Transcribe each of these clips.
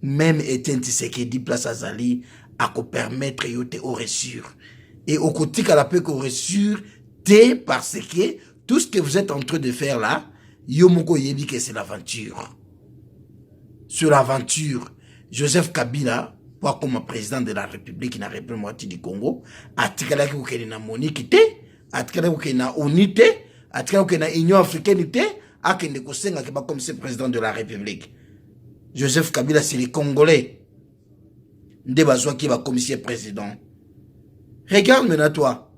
même Etienne Tshisekedi place Azali à ko permettre yote au reçur. Et au côté qu'à la peu au reçur, parce que tout ce que vous êtes en train de faire là, Yomoko Yebi que c'est l'aventure. Sur l'aventure, Joseph Kabila, pour comme président de la République na République du Congo, a tikala ki ko na Monique te, a tikala ko na Unité, a tikala ko na Union africaine te, a kende ko senga ke ba comme c'est président de la République. Joseph Kabila c'est les Congolais. Nde bazwa ki ba commissaire président. Regarde maintenant toi.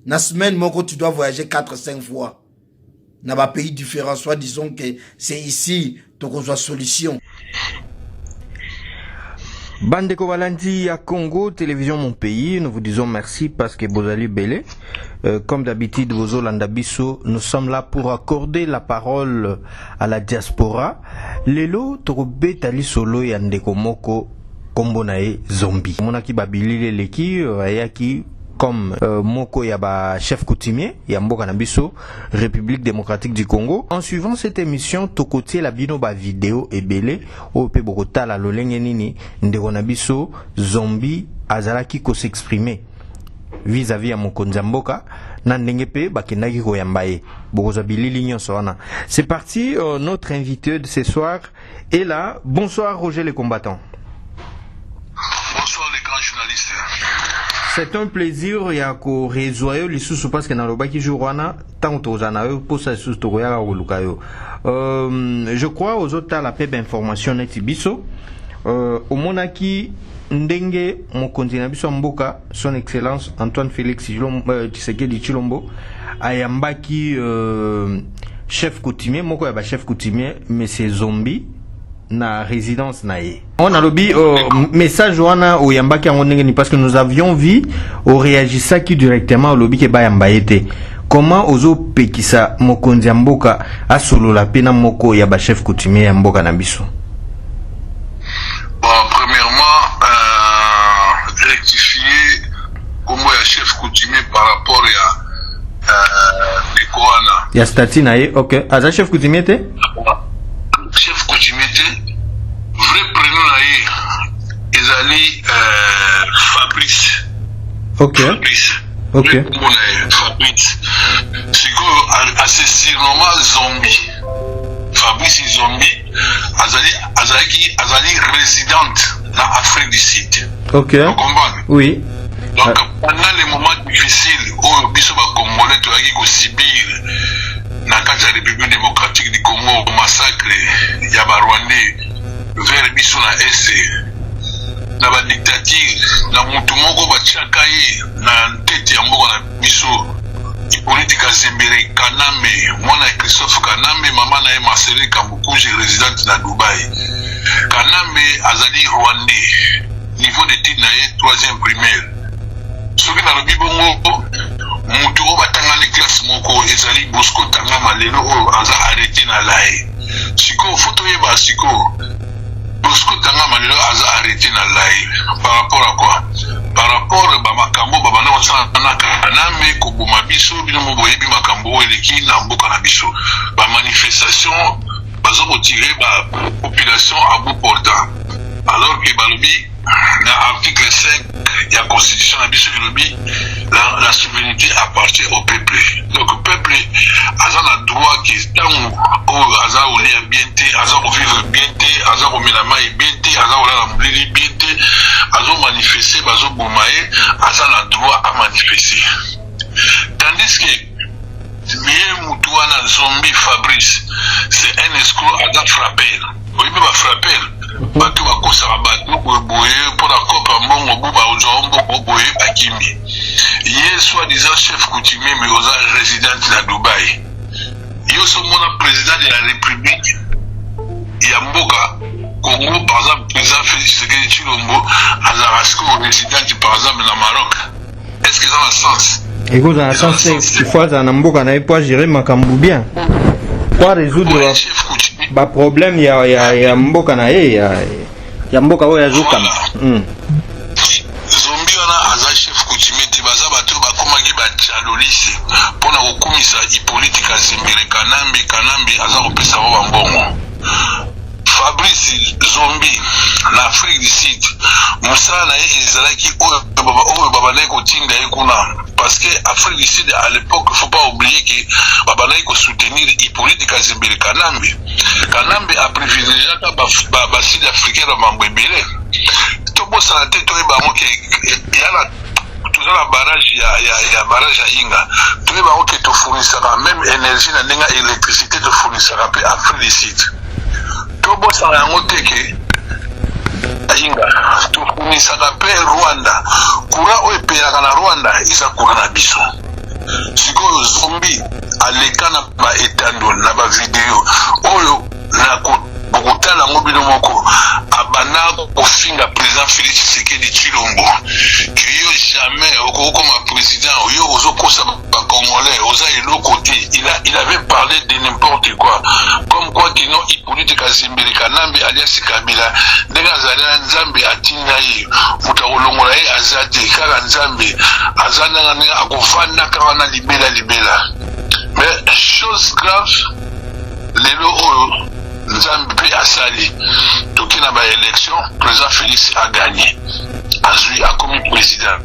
Na semaine moko tu dois voyager 4-5 fois. Dans un pays différent, soit disons que c'est ici donc la solution. Bandeko Balandi à Congo, télévision mon pays, nous vous disons merci parce que vous allez belé. Comme d'habitude, vos Olandabiso, nous sommes là pour accorder la parole à la diaspora. Lelo Torobe Tali Solo Yandeko Moko Kombonae Zombie. Monaki Babili Leki, Ayaki. Comme Moko Yaba chef coutumier, Yamboka Nabiso, République démocratique du Congo. En suivant cette émission, Tokotie la binoba vidéo et belé, au Pebogota la Lolengenini, Ndeko Nabiso, Zombie, Azalaki ko s'exprimer vis-à-vis à Mokonzamboka, Nandengepe, Bakenaki ko Yambaye, Bogozabili Lignon Soana. C'est parti, notre invité de ce soir est là. Bonsoir Roger les combattants. Bonsoir les grands journalistes. C'est un plaisir ya ko rezoyo lisusu parce que na lobaki jourwana tant tozana yo posa lisusu to ya koluka yo. Je crois aux autres la peb information neti biso au monaki ndenge mokonzi na biso mboka son excellence Antoine Félix Tshisekedi Tshilombo ayambaki chef coutumier moko ya ba chef coutumier monsieur Zombie na résidence nae. On a lobby message wana au yambaki ngondengeni parce que nous avions vu au réagissa qui directement au lobby ke ba yambaete. Comment ozo pekisa mokonzi mboka asolo la pena moko ya ba chef coutumier ya mboka na biso? Bon, premièrement rectifier comme ya chef coutumier par rapport à Nekoana. Ya stati nae, OK. Aza chef coutumier te? Chef coutumier vrai prénom nae ezali Fabrice. OK. Fabrice. OK. Fabrice. Siko assez surnommé Zombie. Fabrice Zombie azali résidente dans Afrique du Sud. OK. Vous comprenez? Oui. Donc pendant les moments difficiles où biso ba Congolais toyaki ko subir na kati ya République démocratique du Congo massacre ya ba Rwandais vers biso na est na ba dictature na mutu moko batiaka ye na tete ya mboka na biso politika Zembere Kanambe mwana Christophe Kanambe mama na ye Marcel Kambukuji résidente na Dubaï. Kanambe azali Rwandais niveau d'études na ye 3e primaire. Soki na lobi bongo mutu o batangani classe moko ezali Bosco Tangama lelo o aza arrêté na lae. Siko photo yeba siko Bosco Tangama lelo aza arrêté na lae. Par rapport à quoi? Par rapport à makambo babana wasana na Kanambe ko boma biso bino mo boyebi makambo eleki na mboka na biso. Ba manifestation bazo retirer ba population à bout portant. Alors que balobi dans l'article 5 de la Constitution la souveraineté appartient au peuple. Donc le peuple a le droit qui est dans le bien, à vivre bien, à mélanger bien, à bien, à manifester, à bomayer, à le droit à manifester. Tandis que Moutoua Zombie Fabrice, c'est un escroc à frapper. Oui, mais frapper. Bato bakosaka bato boye pour la copa mbongo buba ozombo boye bakimi ye soi-disant chef coutumier mais oza résidente na Dubaï yo somona président de la République ya mboka Congo par exemple président Félix Tshisekedi Tshilombo azarasko résidente par exemple na Maroc. Est-ce que ça a un sens? Écoute, dans le sens il faut à mboka na pas gérer makambu bien pour résoudre ba problème ya mboka na ya mboka oyo azuka Zombie wana aza chef coutumier te baza bato bakomaki bachalolise mpona kokumisa Hippolyte Kazembere Kanambe aza kopesa bango bambongo. Fabrice Zombi na Afrique du Sud musala na ezalaki oyo baba na kotinda ekuna parce que Afrique du Sud à l'époque il faut pas oublier que baba na ko soutenir Hippolyte Kazembele Kanambe a privilégié ba sud africain ba mambebele to bosa na te to ba mo ke yala toujours la barrage ya barrage ya Inga to ba mo ke to fournissera même énergie na ninga électricité to fournissera pe Afrique du Sud to bosa na ngote ke Inga to fournissera pe Rwanda kura o epelaka na Rwanda isa kura na biso sikoyo Zombi alekana ba etando na ba video oyo na kokutala ngobino moko abana kofinga président Félix Tshisekedi Tshilombo que yo jamais okokoma président yo ozokosa ba congolais oza eloko te il avait parlé de n'importe quoi comme quoi que non Hippolyte Kazembele Kanambe alias Kabila ndenge azali na Nzambe atinda ye mutakolongola ye azate kaka Nzambe azana ndenge akovanda kaka na libela mais chose grave lelo oyo Nzambe pe asali toki na ba élection président Félix a gagné azui a commis président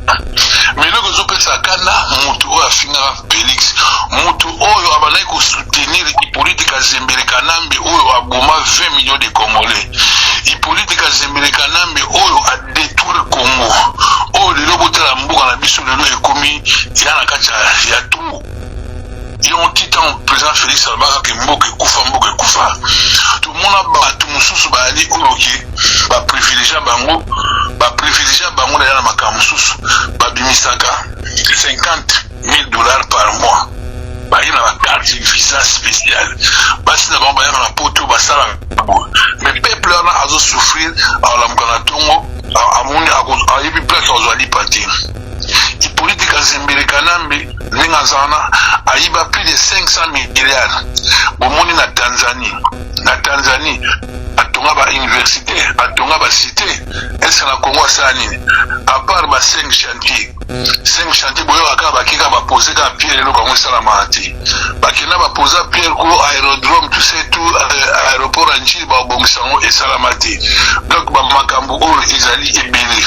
mais loko zopesa kana mutu oyo afinga Félix mutu oyo abalai ko soutenir Hippolyte Kazembele Kanambe oyo aboma 20 millions de Congolais Hippolyte Kazembele Kanambe oyo a détruit le Congo oyo lelo botala mboka na biso lelo ekomi ila na kati ya tout ils ont dit en président Félix Albaga que mboka kufa tout le monde a battu mususu ba ali oyoki ba privilégier bango na makamususu ba bimisaka $50,000 par mois ba ina ba carte visa spéciale basi na bango ba na poto ba sala mais peuple là a souffrir à la mkana tongo amoni a yebi place ozali pati Hippolyte Kazembele Kanambe Ningazana aiba plus de 500 milliards bomoni na Tanzanie atonga ba université atonga ba cité est na Congo sani à part ba 5 chantiers boyo akaba kika ba poser ka pierre le Congo sala mati bakina ba poser pierre ko aérodrome tout c'est tout aéroport anji ba bongisango et salamati donc ba makambo o ezali ebele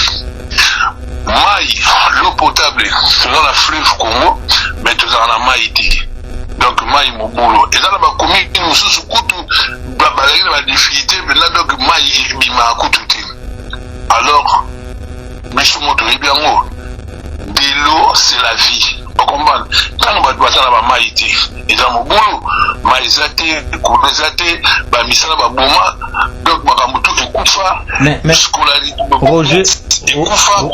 Maï, l'eau potable, c'est dans la fleuve Congo, mais tout dans la maïti. Donc, Maï, mon boulot. Et dans la commune, nous sommes sous couteau, la difficulté, mais là, donc, Maï, il m'a couteau. Alors, mais je suis bien haut. De l'eau, c'est la vie. Vous comprenez? Quand on va dans la maïti, et dans mon boulot, maïzate, koubezate, misala, boma, donc, makamutu, ekufa,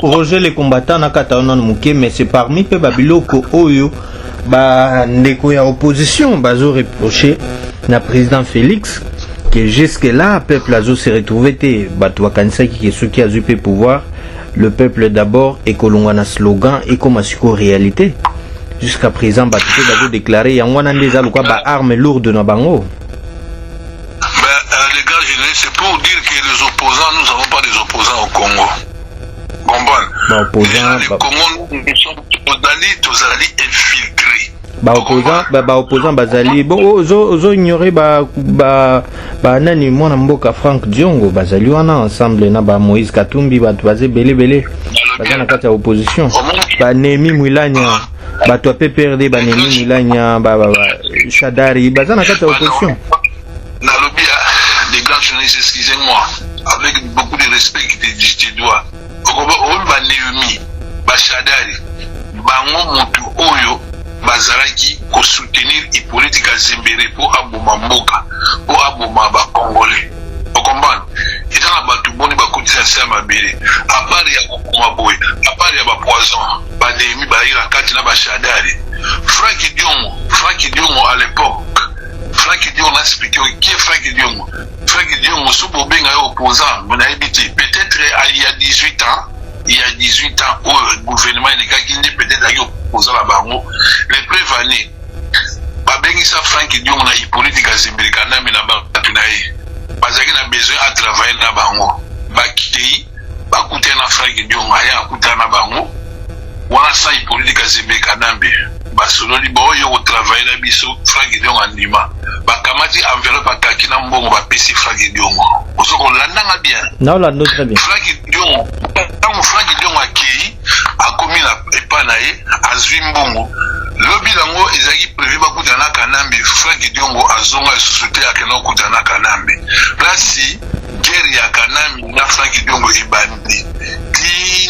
Roger les combattants na kataona muke mais c'est parmi pe babiloko oyo ba ndeko ya opposition bazo reprocher na président Félix que jusque là peuple azo se retrouvé te bato kanisa ki ceux qui a eu pouvoir le peuple d'abord et kolongwa na slogan et comme asiko réalité jusqu'à présent bato pe bazo déclarer yangwana ndeza lokwa ba armes lourdes na bango. Les gars, c'est pour dire que les opposants, nous n'avons pas des opposants au Congo. Les Congos, nous sommes infiltrés. Opposant bazali zo ignorer nani mwana mboka Frank Diongo bazali wana ensemble na ba Moïse Katumbi baze belé bazana kati ya opposition ba Nemi Mwilanya bato PPRD ba Nemi Mwilanya Shadari bazana kati ya opposition. Les grands journalistes, excusez-moi, avec beaucoup de respect que je dois. Néomi, Bachadari, Bango Motu Oyo, Bazaraki, pour soutenir Hippolyte Kazembele pour Abouma Mboka, pour Abouma Congolais. Vous comprenez? Et dans la Batouboni, Bakotisa Mabele, à part il y a Okumaboy, à part il y a Poison, Bademi, Bahira, Katina Bachadari, Franck Diongo à l'époque. Franck Diongo a expliqué qui est Franck Diongo. Franck Diongo, sous Bobeng est opposant, peut-être il y a 18 ans, le gouvernement est peut-être opposant à Bango. Les preuves années, Babengisa Franck Diongo na Hippolyte Kazembele Kanambe na Batunaye. Bazaki na besoin à travailler na Bango. Bakitei, bakute na Franck Diongo, aya akuta na Bango. Wana sa Hippolyte Kazembele Kanambe. basololi boyo ko travailler na biso Frank Diongo andima bakamati enveloppe akaki na mbongo bapesi Frank Diongo osoko landanga bien na olando très bien Frank Diongo tango Frank Diongo akei akomi na epa na ye azwi mbongo lobi lango ezaki prévu bakuta na Kanambe Frank Diongo azonga société akena kuta na Kanambe place guerre ya Kanambe na Frank Diongo ebandi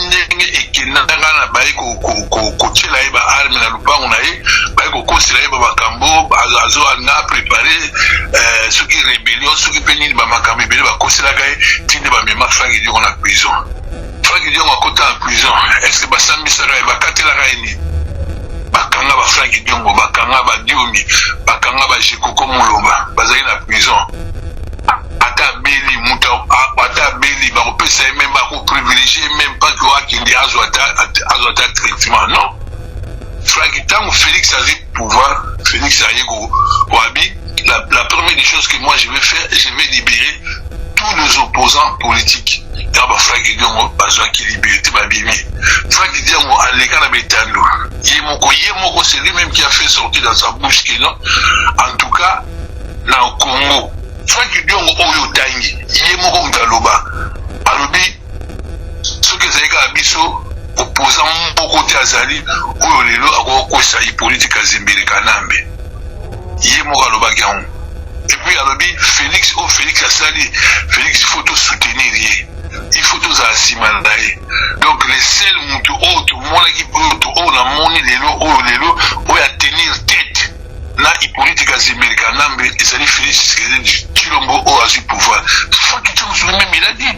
ndenge ekenanga na baye ko tshela ye ba arme na lupango na ye baye ko kosela ye ba makambo azo na préparer soki rébellion soki penini ba makambo ebele ba kosela ka ye tinde ba mema Frank Diongo na prison Frank Diongo akota en prison est-ce que basambisa ka ba katela ka ni bakanga ba Frank Diongo bakanga ba Diomi bakanga ba Jekoko Muloba bazali na prison ata beli muta ata beli ba kopesa même ba ko privilégier même pas que akindi azota traitement non Frank tango Félix a eu pouvoir Félix a yego wabi la première des choses que moi je vais faire je vais libérer tous les opposants politiques d'abord Frank Diongo besoin qui liberté ba bibi Frank Diongo aleka na betando yemoko c'est lui même qui a fait sortir dans sa bouche que non en tout cas na Congo Frank Diongo oyo tangi yemoko mtaloba alobi soki ezalika abiso opposant mboko te azali oyo lelo akokwesa politique azimbeli Kanambe yemoko alobaki yango et puis alobi Félix asali Félix il faut tout soutenir ye il faut tous asima na ye donc les seuls mutu oyo monaki oyo na moni lelo oyo a tenir tête na politique azimbeli Kanambe ezali Félix Tshilombo oyo azwi pouvoir Frank Diongo même il a dit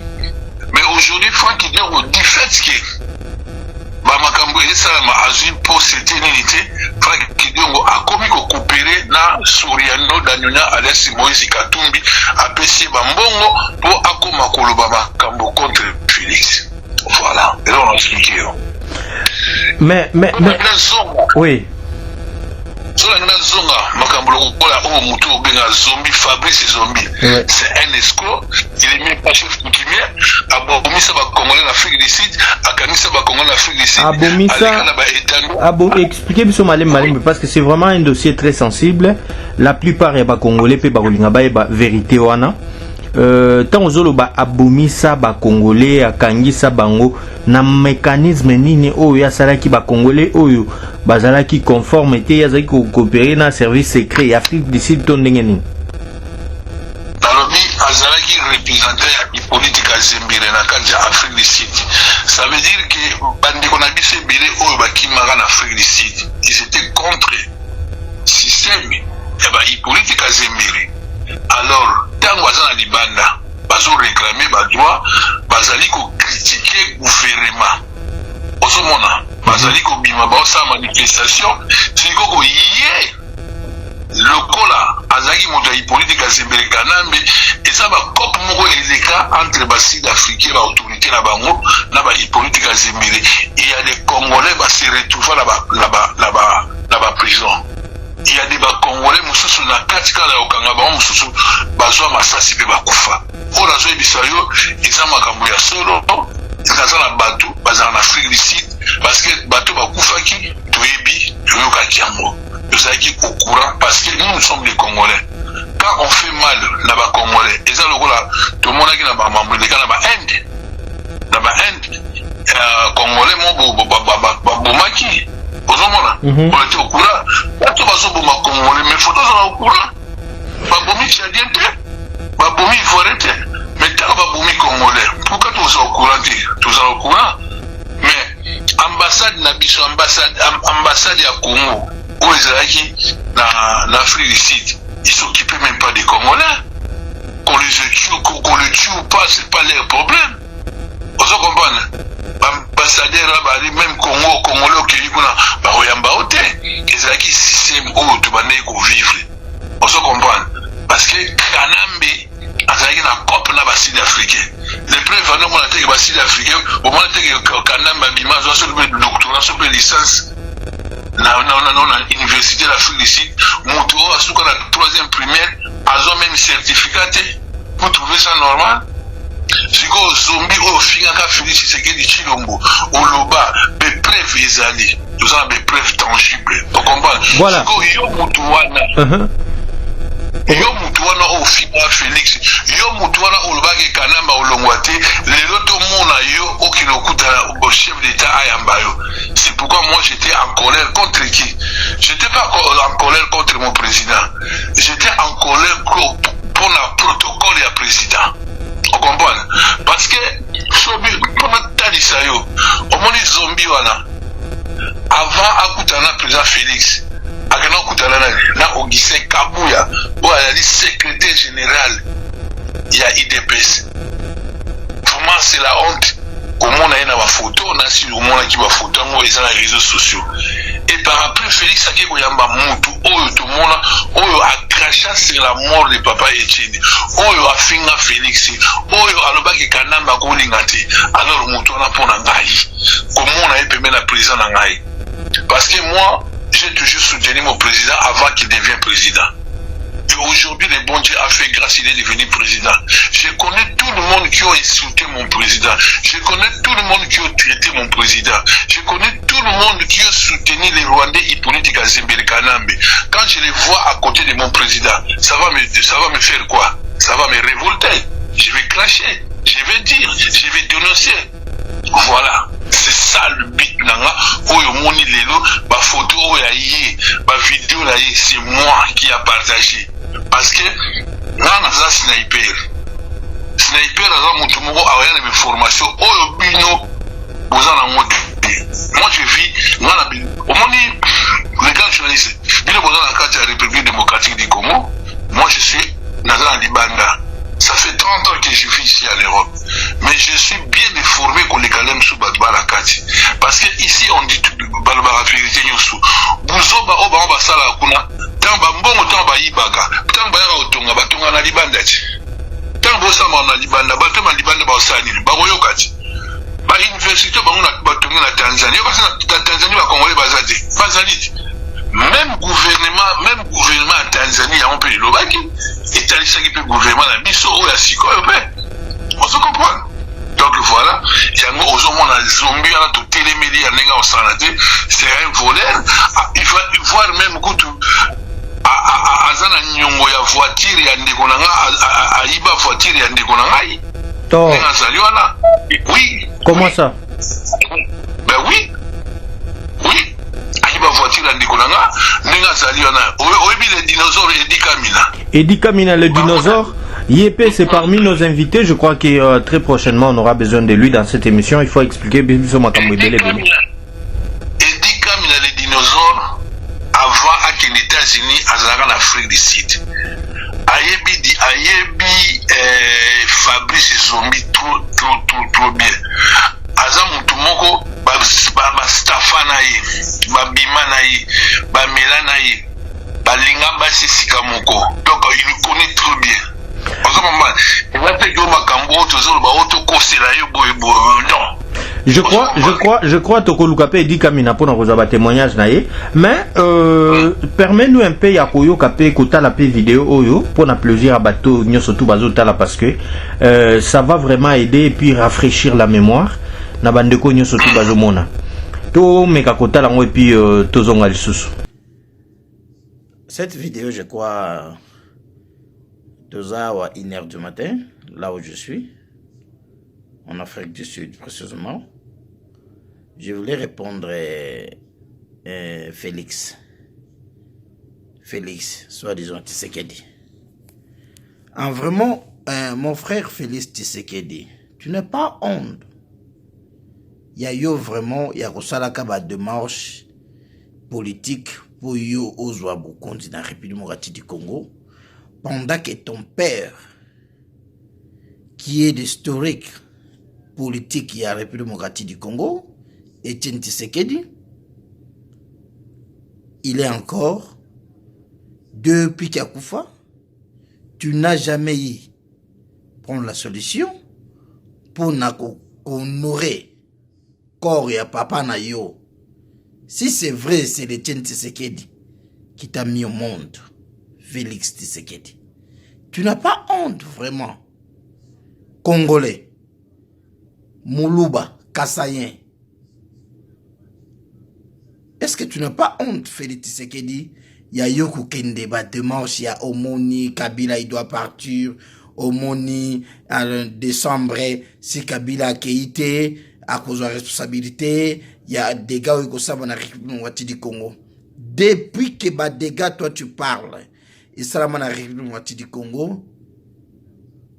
mais aujourd'hui Frank Diongo dit fait que bamakambo esalama azwi posete nini te Frank Diongo akomi kokopere na Soriano Danyonya alias Moïse Katumbi apesi bambongo po akoma koloba makambo contre Félix voilà et on a expliqué mais oui Sola ngana zonga makambo lokola o mutu obenga zombie Fabrice Zombie c'est un escroc il est même pas chef coutumier abomisa ba Congolais en Afrique du Sud akanisa ba Congolais en Afrique du Sud expliquez biso malem parce que c'est vraiment un dossier très sensible la plupart ya ba Congolais pe ba kolinga ba vérité wana tant ozoloba abomisa ba Congolais akangisa bango na mécanisme nini oyo asalaki ba Congolais oyo bazalaki conformité yazaki ko coopérer na service secret ya Afrique du Sud to ndenge nini talobi azalaki représentant ya politique azimbele na kati ya Afrique du Sud ça veut dire que bandeko na biso ebele oyo bakimaka na Afrique du Sud ils étaient contre système ya ba politique azimbele alors tango aza na libanda bazo réclamer ba droit bazali ko critiquer gouvernement osomona bazali ko bima ba sa manifestation siko ko yé lokola azaki moto ya politique azimbele Kanambe eza ba cop moko eleka entre ba sud africain ba autorité na bango na ba politique azimbele et ya les Congolais ba se retrouver la ba prison il y a des Congolais mususu na katika la okanga ba mususu bazwa masasi pe bakufa ora zo bisayo eza makambo ya solo eza na bato bazana na Afrique du Sud parce que bato bakufaki toyebi yoka kiango yosaki au courant parce que nous sommes des Congolais quand on fait mal na ba Congolais eza lokola to monaki na ba mambo de kana ba Inde Congolais mo bomaki ozomona on était au courant bato bazoboma Congolais mais faut toza au courant babomi tchadien te babomi ivoirien te mais tant babomi Congolais pourquoi toza au courant mais ambassade na biso ambassade ya Congo oyo ezalaki na Afrique du Sud ils s'occupaient même pas des Congolais qu'on le tue ou pas c'est pas leur problème ozo comprendre ambassadeur là même Congolais okeli kuna bakoyamba ote ezalaki système oyo tobandaki kovivre ozo comprendre parce que Kanambe azalaki na cope na ba sud africain les preuves vano mona teke ba sud africain bomona teke Kanambe abima zo so le doctorat so le licence na université d'Afrique du Sud moto asuka na 3e primaire azo même certificat pour trouver ça normal siko zombie oyo fingaka Félix Tshisekedi Tshilombo oloba be preuve ezali Nous avons des preuves tangibles. Vous comprenez? Voilà. Yo mutuana au Fiba Félix, yo mutuana au Lubage Kanamba au Longwate, les autres mona yo au Kinokuta au chef d'État Ayambayo. C'est pourquoi moi j'étais en colère contre qui? J'étais pas en colère contre mon président. J'étais en colère pour le protocole et le président. Vous comprenez? Parce que, pour notre talisayo, au moins les zombies, avant Akutana président Félix, akena kutana na Augustin Kabuya ou à la secrétaire général il y a IDPS. Vraiment c'est la honte. Comment on a une photo, on a si le monde qui va photo moi ils ont les réseaux sociaux. Et par après Félix Ake Koyamba Moutou, oyo tout le monde, oyo a craché sur la mort de papa Etienne, oyo a finga Félix, oyo aloba ke kanamba ko lingati. Alors Moutou on a pour nangai. Comment on a permis la président nangai? Parce que moi j'ai toujours soutenu mon président avant qu'il devienne président. Et aujourd'hui, le bon Dieu a fait grâce, il est devenu président. Je connais tout le monde qui a insulté mon président. Je connais tout le monde qui a traité mon président. Je connais tout le monde qui a soutenu les Rwandais Hippolyte Azembele Kanambe. Quand je les vois à côté de mon président, ça va me faire quoi? Ça va me révolter. Je vais cracher. Je vais dire. Je vais dénoncer. Voilà. C'est ça le but nanga. Oyo moni lelo, ba photo oya yé, ba vidéo là yé, c'est moi qui a partagé. Parce que nana za sniper. Sniper aza mutu moko awaya na formation oyo bino boza na mode. Moi je vis nana bi. Omoni les grands journalistes, bino boza na carte de la République démocratique du Congo. Moi je suis dans Libanda. Ça fait 30 ans que je vis ici en Europe. Mais je suis bien informé qu'on est quand même sous Barakati. Parce que ici on dit Balbara vérité Yosu. Bouzoba Oba Oba Sala Kuna. Tamba Mbongo Tamba Ibaga. Tamba Yara Otonga Batonga na Libanda. Tamba Osama na Libanda. Batoma Libanda Baosani. Baroyokati. Ba université Bangona Batonga na Tanzanie. Parce que na Tanzanie ba Congolais Bazati. Bazali. Même gouvernement en Tanzanie a un peu de l'Obaki. Et Talisa qui peut gouvernement la Bisso ou la Siko, on se comprend. Donc voilà, il y a aux hommes, on a des zombies, on a tout télémédie, on a en santé, c'est un voleur. Il va voir même que tout. Azana nyongo ya voiture ya ndeko nanga aiba voiture ya ndeko nanga. To. Oui. Comment ça? Ben oui. Oui. Voiture Ndikonanga, Nenga Zaliana, Oebi le dinosaure Edi Kamina. Edi Kamina, le dinosaure. Yépé, c'est parmi nos invités. Je crois que très prochainement, on aura besoin de lui dans cette émission. Il faut expliquer. Edi Kamina, le dinosaure, avant à les États-Unis, à l'Afrique du Sud. Ayebi, Fabrice Zombie, trop bien. Azam Mutumoko, Bastafa naïe, Babima naïe, Bamela naïe, Balinga Bassi Sikamoko. Donc il nous connaît trop bien. Je crois Toko Lukape dit Kamina pour nous avoir témoignage naïe. Mais permets-nous un peu ya koyo kapé kota la vidéo oyo pour na plaisir à bateau nyosotu bazotala parce que ça va vraiment aider et puis rafraîchir la mémoire. Na bandeko nyoso tu bazomona to meka kotala ngo et puis tozonga lisusu. Cette vidéo je crois 2h à 1h du matin là où je suis en Afrique du Sud précisément. Je voulais répondre Félix, soi-disant Tshisekedi. En vraiment mon frère Félix Tshisekedi, tu n'as pas honte. Il y a eu vraiment, il y a une démarche politique pour yo ozwa bukonzi dans la République démocratique du Congo pendant que ton père, qui est d'historique politique il y a la République démocratique du Congo, Etienne Tshisekedi, il est encore, depuis Kakoufa, tu n'as jamais eu prendre la solution pour honorer corps et papa na yo. Si c'est vrai, c'est Etienne Tshisekedi qui t'a mis au monde, Félix Tshisekedi. Tu n'as pas honte vraiment. Congolais, Moulouba, Kassayen, Est-ce que tu n'as pas honte, Félix Tshisekedi? Il y a Yoko Kende, démarche, il y a Omoni, Kabila, il doit partir. Omoni, en décembre, si Kabila a quitté, à cause de la responsabilité, il y a des gars qui savent dans la République du Congo. Depuis que des gars, toi, tu parles, et ça, dans la République du Congo,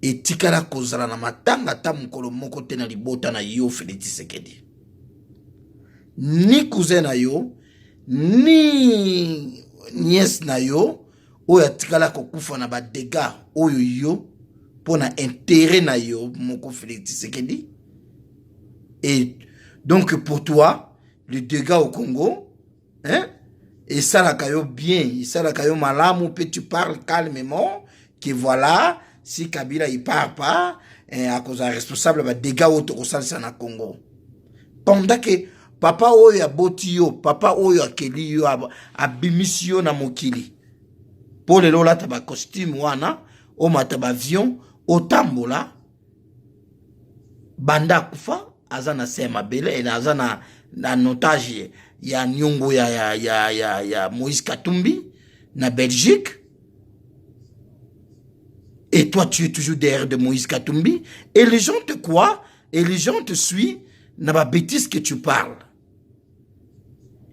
et tikala kozala na matanga ta mukolo moko te na libota na yo Félix Tshisekedi. Ni cousin na yo, ni nièce na yo, oyo tikala kokufa na ba dégâts oyo yo pour na intérêt na yo moko Félix Tshisekedi. Et donc pour toi, le dégât au Congo, hein, et ça la kayo bien, et ça la kayo malamu, puis tu parles calmement que voilà, si Kabila il part pas, à cause de responsable des dégâts au na Congo. Pendant que papa oyo a botio, papa oyo a keli yo a bimisio na mokili. Pour le lola taba costume wana, o mataba avion, o tambola, banda kufa, azana sema bele, et azana na notage ya nyongo ya Moïse Katumbi, na Belgique. Et toi, tu es toujours derrière de Moïse Katumbi. Et les gens te croient, et les gens te suivent dans la bêtise que tu parles.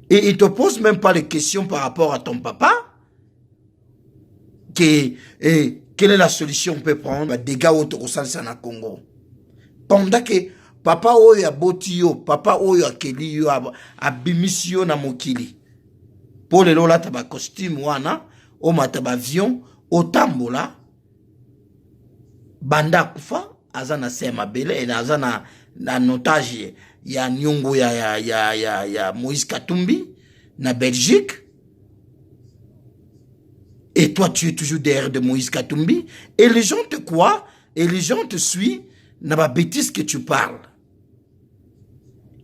Et ils ne te posent même pas les questions par rapport à ton papa. Quelle est la solution qu'on peut prendre des dégâts au na Congo. Pendant que papa oyo a botio, papa oyo a keli yo a bimisio na mokili. Pour le lola taba costume wana, o mataba avion, o tambola, banda kufa, azana sema bele, et azana na notage ya nyongo ya Moïse Katumbi, na Belgique. Et toi, tu es toujours derrière de Moïse Katumbi. Et les gens te croient, et les gens te suivent dans la bêtise que tu parles.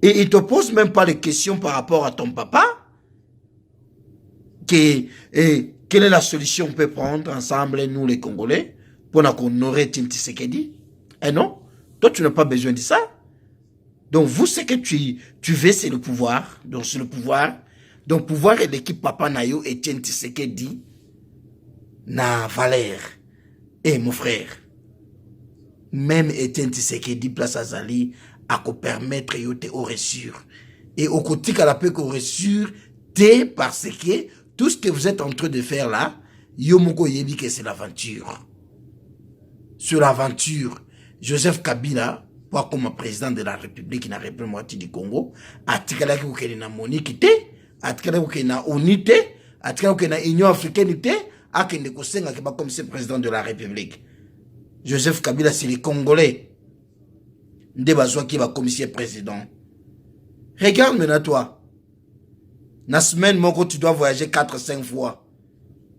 Et ils ne te posent même pas les questions par rapport à ton papa. Quelle est la solution qu'on peut prendre ensemble, nous les Congolais, pour qu'on aurait Tshisekedi? Eh non, toi tu n'as pas besoin de ça. Donc vous, ce que tu veux, c'est le pouvoir. Donc c'est le pouvoir. Donc pouvoir et l'équipe Papa Nayo et Tshisekedi na valeur. Et mon frère, même Etienne Tshisekedi place à Zali à ko permettre yote au reçur. Et au côté qu'à la peu qu'au reçur, parce que tout ce que vous êtes en train de faire là, Yomoko Yebi que c'est l'aventure. Sur l'aventure, Joseph Kabila, pour comme président de la République, na République du Congo, a tikala ki ukeni na Monique te, a tikala ki ukeni na ONU te, a tikala ki ukeni na Union Africaine te, a kende kosenga ki ba comme c'est président de la République. Joseph Kabila, c'est les Congolais. Nde bazwa ki ba commissaire président. Regarde maintenant toi. Na semaine, moko, tu dois voyager 4-5 fois.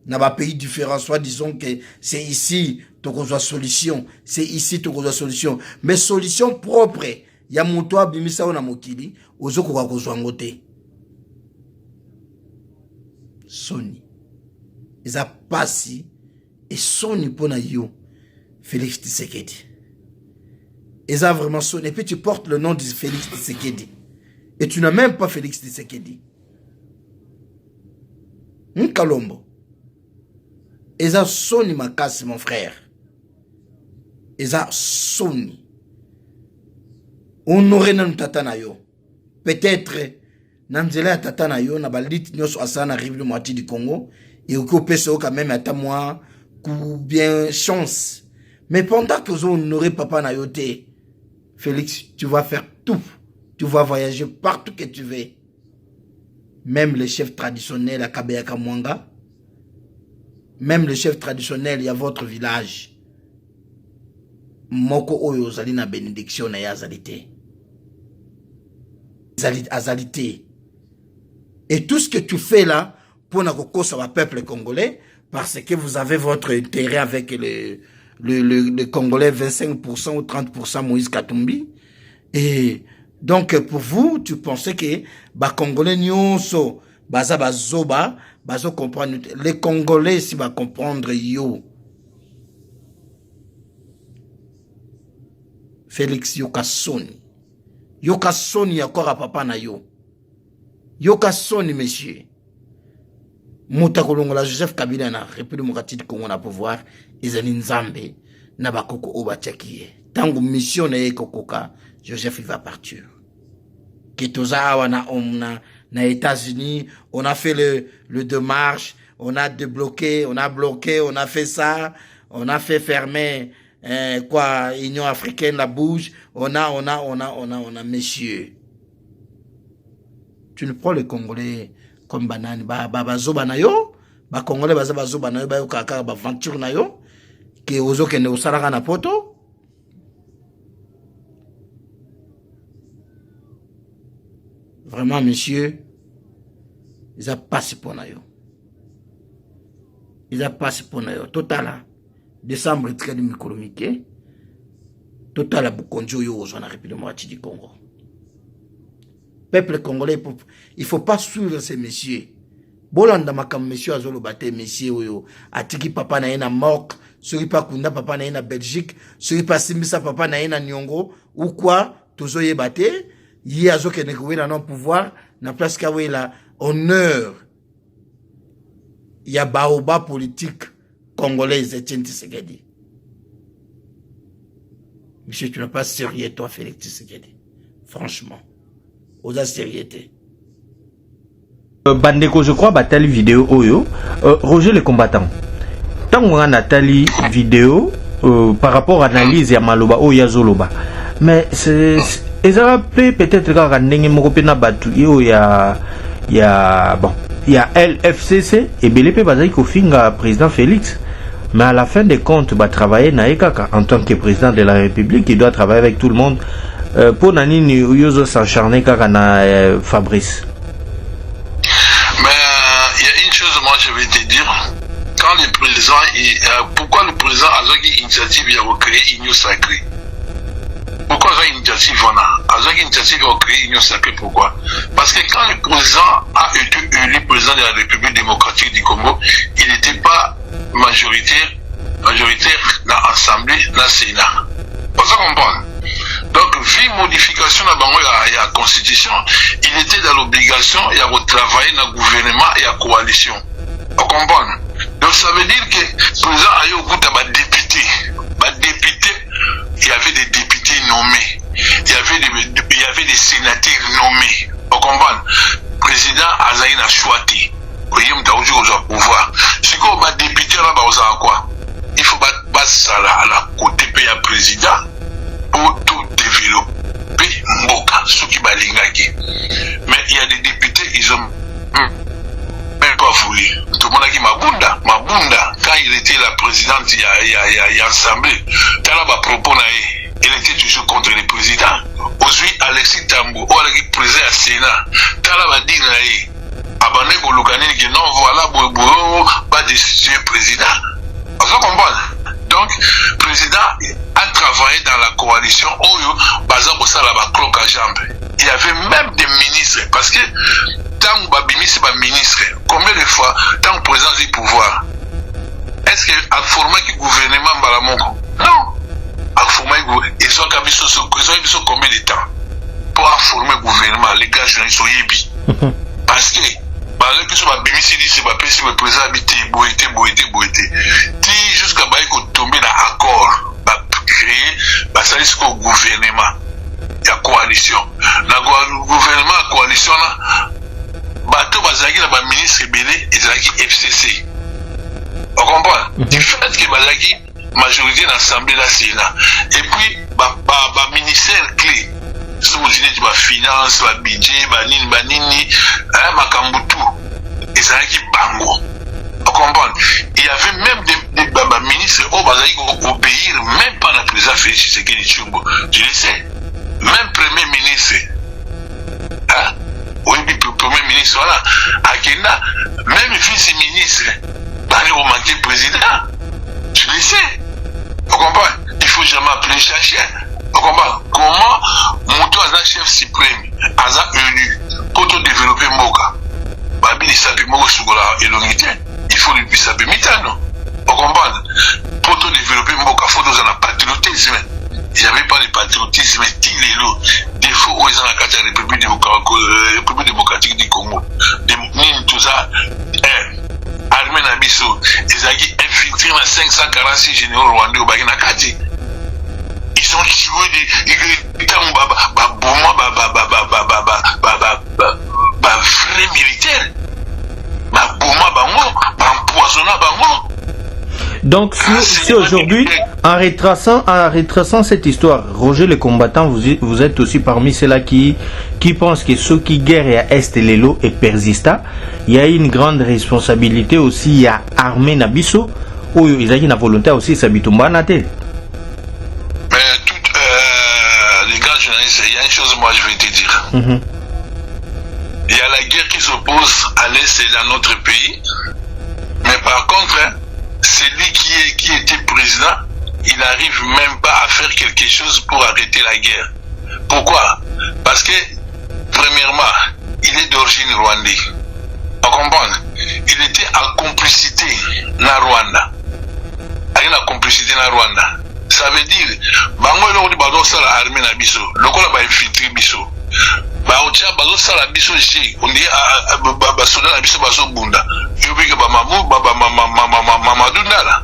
Dans un pays différent, soit disons que c'est ici ton solution, c'est ici ton solution. Mais solution propre, il y a mon toit bimisa on a mokili, ozo ko kozwa ngote. Soni. Ils a passé et Soni pona yo Félix Tshisekedi. Ils a vraiment sonné. Et puis tu portes le nom de Félix Tshisekedi. Et tu n'as même pas Félix Tshisekedi. Nkalombo. Eza soni makasi mon frère. Eza soni. Honoré nan tata na yo. Peut-être nanzela tata na yo na balit nyoso asana arrive le moitié du Congo et au peso quand même ata moi ou bien chance. Mais pendant que vous honorez papa na yo te, Félix, tu vas faire tout. Tu vas voyager partout que tu veux. Même les chefs traditionnels à Kabeyaka Mwanga. Même le chef traditionnel, il y a votre village. Moko oyo zali na bénédiction na ya zalité. Azalité. Et tout ce que tu fais là, pour na kokosa wa peuple congolais, parce que vous avez votre intérêt avec le Congolais 25% ou 30% Moïse Katumbi. Et donc pour vous, tu pensais que ba Congolais nyonso baza bazoba bazo comprendre les Congolais si va comprendre yo Félix Yokasoni yakora papa na yo yoka soni monsieur muta kolongola Joseph Kabila na République démocratique du Congo na pouvoir ezali nzambe na bakoko obatiakie tango mission na ekokoka Joseph il va partir ketoza wana na États-Unis on a fait le démarche, on a débloqué, on a bloqué, on a fait ça, on a fait fermer Union africaine la bouche, on a messieurs. Tu ne prends les Congolais comme banane bazoba na yo, ba Congolais bazoba na yo ba yo kaka ba aventure na yo ke ozo kende osala na poto. Vraiment, monsieur, ils ont passé pour nous. Ils ont passé pour nous. Total, décembre, très économique. Total, Bukonjo, yo, on a République démocratique du Congo. Peuple congolais, il ne faut pas suivre ces messieurs. Bolanda makam monsieur azolo bate messieurs yo. Atiki papa na yena Mok, suri pa kunda papa na yena Belgique, suri pa simbisa papa na yena Nyongo, ou quoi, tozo ye bate. Il y a qui est dans pouvoir, na place qu'il y a honneur. Il y a baoba politique congolais, Etienne Tshisekedi. Monsieur, tu n'es pas sérieux, toi, Félix Tshisekedi. Franchement. Osa sérieuxté. Bandeko, je crois, batali vidéo oyo. Roger le combattant. Tant qu'on a Nathalie vidéo, par rapport à l'analyse ya maloba oya zoloba. Mais c'est et ça peut-être quand ndenge moko pe na batu yo ya LFCC et BLP bazali ko finga président Félix, mais à la fin des comptes ba travailler na ekaka en tant que président de la République, il doit travailler avec tout le monde pour nani ni yozo s'acharner kaka na Fabrice. Mais il y a une chose, moi je vais te dire, quand le président pourquoi le président a une initiative il a créé une union sacrée. Pourquoi j'ai une initiative une initiative à créer une union sacrée? Pourquoi? Parce que quand le président a été élu président de la République démocratique du Congo, il n'était pas majoritaire dans l'Assemblée, dans le Sénat. Pour ça comprendre. Donc, vu modification de la Constitution, il était dans l'obligation de travailler dans le gouvernement et la coalition. Vous comprenez? Donc, ça veut dire que le président a eu au bout de députés. Il y avait des députés nommés, il y avait des sénateurs nommés. Vous comprenez? Le président Azaïna choisi. Vous voyez, vous avez pouvoir. Si vous avez des députés là, vous avez quoi? Il faut battre ça à la côté du président pour tout développer Mboka, ce qui va l'ingaki. Mais il y a des députés, ils ont même pas voulu. Tout le monde a dit Mabunda, quand il était la présidente, il y a assemblée, quand il a propos, il était toujours contre le président. Aujourd'hui, Alexis Tambo, qui est président à Sénat, quand il a dit, abandonné pour le Canada, que non, voilà, pas destituer président. Vous comprenez? Donc, le président a travaillé dans la coalition, basé sur ça, la cloque à jambe. Il y avait même des ministres, parce que tant que les ministres, combien de fois, tant que le président du pouvoir, est-ce qu'il a formé le gouvernement Balamoko? Non. A formé le gouvernement. Ils ont combien de temps pour former le gouvernement? Les gars, ils sont yébi. Parce que, malgré que ce soit BBC, c'est pas possible, le président habité, boité. Si jusqu'à ce qu'on tombe dans l'accord, créer, ça risque au gouvernement. Il y a coalition. Le gouvernement, la coalition, bateau bazaki na ba ministre belé ezalaki FCC. On comprend? Du fait que bazaki majorité dans l'Assemblée la Sénat. Et puis ba ministère clé. Si vous dites ba finance, ba budget, ba nini, makambutu ezalaki bango. On comprend? Il y avait même des ministres au bazaki obéir même pas la président Félix Tshisekedi Tshilombo. Tu le sais. Même premier ministre. Hein? Oui, le premier ministre, voilà. Akenda, même vice-ministre, dans le manqué président. Tu le sais. Vous comprenez? Il faut jamais appeler chien. Vous comprenez? Comment Moutou a chef suprême, a élu, pour tout développer Moka. Babili sabi Moka Sugola et l'unité. Il faut lui saber mitano. Vous comprenez? Pour tout développer Moka, il faut dans un patriotisme. Il n'y avait pas de patriotisme, des fois où ils ont la carte de la République démocratique démocratique du Congo. Nini tout ça, armée Nabiso, ils ont infiltré dans 546 généraux rwandais au Bagina Kati. Ils ont tué des vrais militaires. Donc si aujourd'hui, en retraçant cette histoire, Roger le combattant, vous êtes aussi parmi ceux-là qui pensent que ceux qui guerrent à Est Lelo et persista, il y a une grande responsabilité aussi à armée Nabiso, où ils ont une volonté aussi s'habitumbana. Mais les grands journalistes, il y a une chose moi je vais te dire. Il y a la guerre qui s'oppose à l'Est et dans notre pays, mais par contre, celui qui était président, il n'arrive même pas à faire quelque chose pour arrêter la guerre. Pourquoi? Parce que, premièrement, il est d'origine rwandaise. On comprend? Il était en complicité dans Rwanda. Avec la complicité dans Rwanda. Ça veut dire, bango il a dit l'armée na biso, le col a infiltré biso. Baotia bazo sala biso ici, on dit basoda na biso bazo bunda. Yobi ke ba mamu mamadou nala.